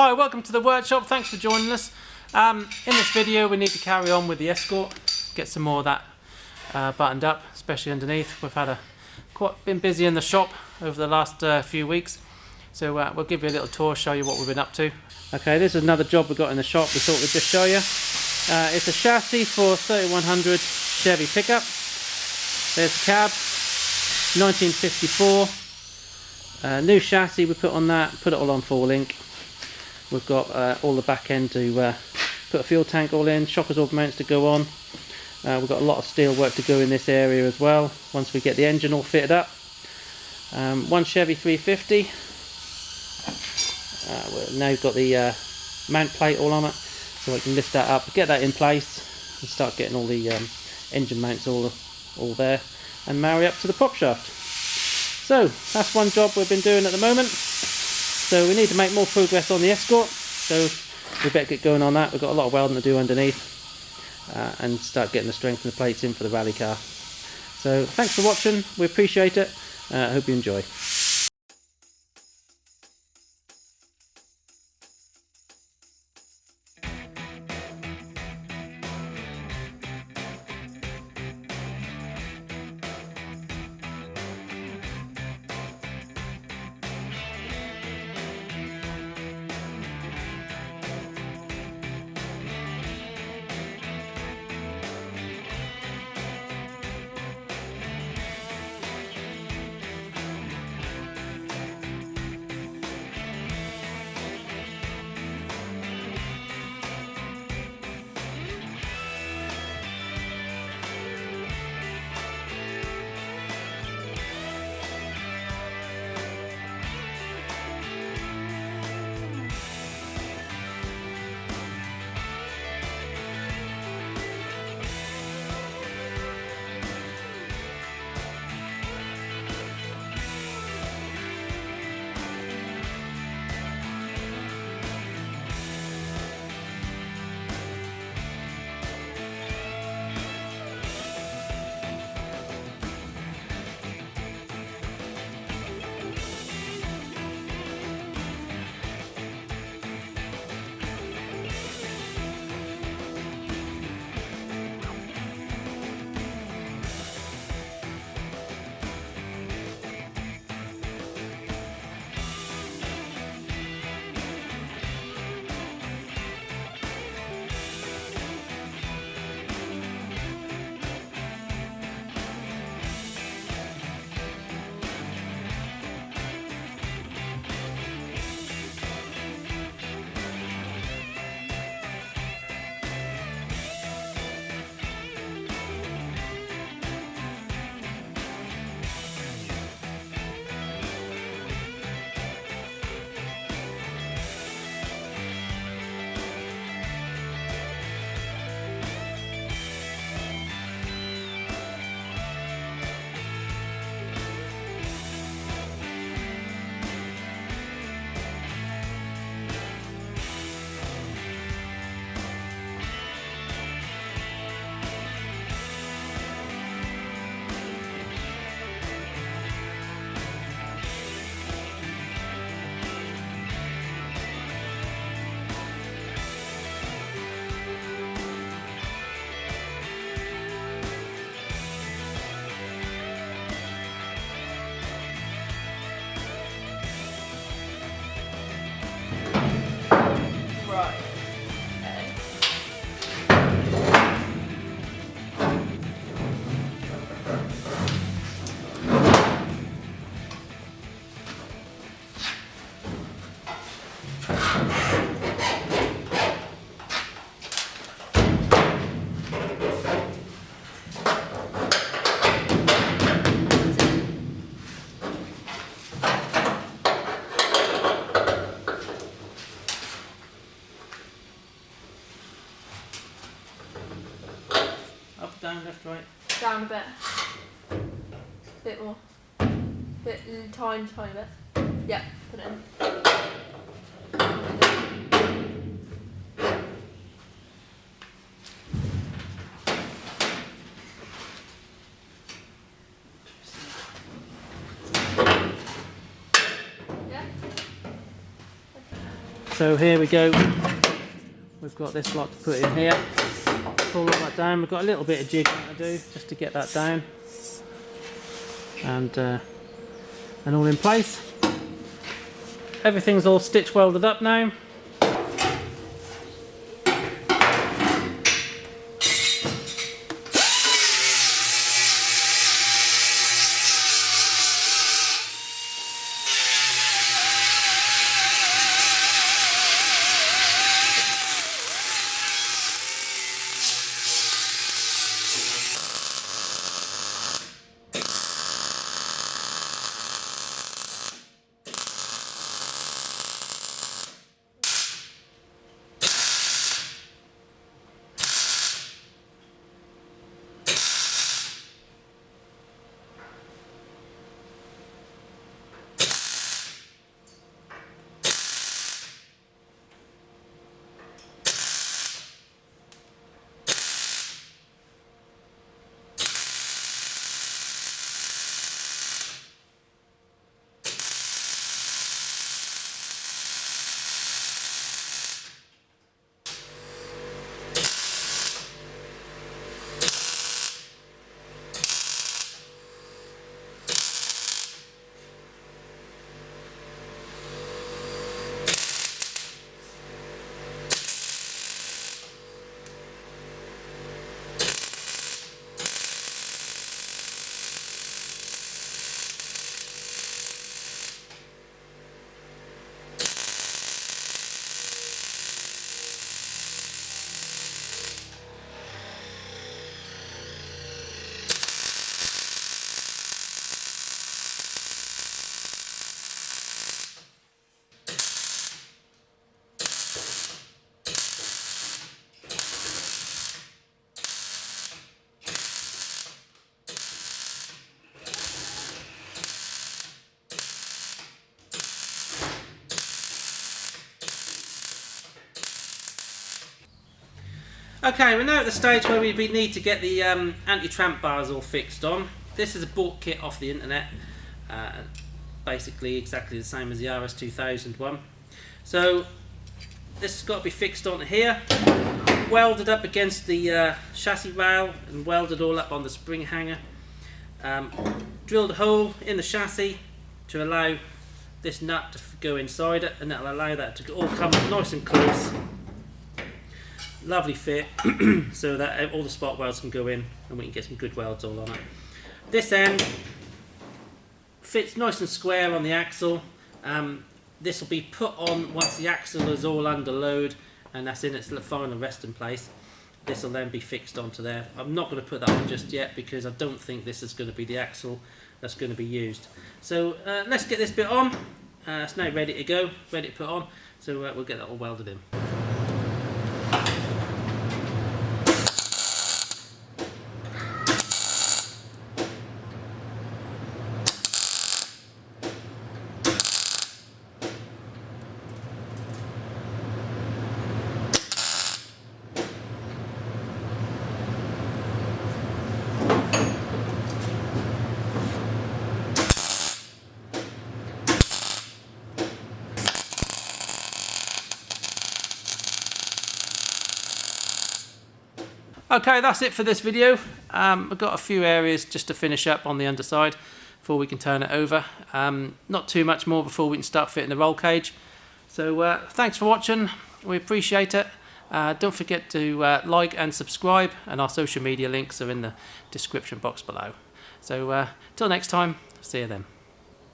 Hi, welcome to the workshop. Thanks for joining us. In this video we need to carry on with the Escort, get some more of that buttoned up, especially underneath. We've had been busy in the shop over the last few weeks, so we'll give you a little tour, show you what we've been up to. Okay, this is another job we've got in the shop we thought we'd just show you. It's a chassis for 3100 Chevy pickup. There's the cab, 1954. New chassis we put on that, put it all on 4-link. We've got all the back end to put a fuel tank all in, shock absorber mounts to go on. We've got a lot of steel work to go in this area as well once we get the engine all fitted up. One Chevy 350. We've now got the mount plate all on it, so I can lift that up, get that in place and start getting all the engine mounts all there and marry up to the prop shaft. So that's one job we've been doing at the moment. So we need to make more progress on the Escort, so we better get going on that. We've got a lot of welding to do underneath and start getting the strength and the plates in for the rally car. So thanks for watching, we appreciate it. I hope you enjoy. Down, left, right. Down a bit. Bit more. Tiny bit. Yeah, put it in. Yeah. So here we go. We've got this lot to put in here. Pull all that down. We've got a little bit of jigging to do just to get that down, and all in place. Everything's all stitch welded up now. Okay, we're now at the stage where we need to get the anti-tramp bars all fixed on. This is a bought kit off the internet, basically exactly the same as the RS2000 one. So this has got to be fixed onto here, welded up against the chassis rail and welded all up on the spring hanger. Drilled a hole in the chassis to allow this nut to go inside it, and that'll allow that to all come nice and close. Lovely fit, so that all the spot welds can go in and we can get some good welds all on it. This end fits nice and square on the axle. This will be put on once the axle is all under load and that's in its final resting place. This will then be fixed onto there. I'm not going to put that on just yet because I don't think this is going to be the axle that's going to be used. So let's get this bit on. It's now ready to go, ready to put on, so we'll get that all welded in. Okay, that's it for this video. I've got a few areas just to finish up on the underside before we can turn it over. Not too much more before we can start fitting the roll cage. So thanks for watching, we appreciate it. Don't forget to like and subscribe, and our social media links are in the description box below. So till next time, see you then.